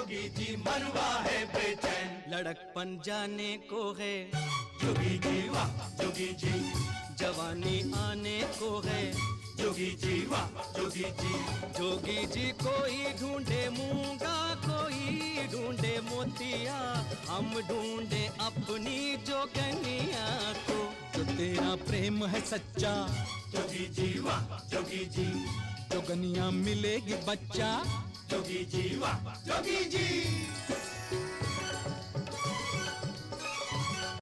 जोगी जी मरवा है बेचैन। लड़कपन जाने को है जोगी जी वाह जोगी जी, जवानी आने को है जोगी जी वाह जोगी जी। जोगी जी कोई ढूंढे मूंगा, कोई ढूंढे मोतिया, हम ढूंढे अपनी जोगनिया को। जो तेरा प्रेम है सच्चा जोगी जी वाह जोगी जी, जोगनिया मिलेगी बच्चा। जोगी जी वाह जोगी जी।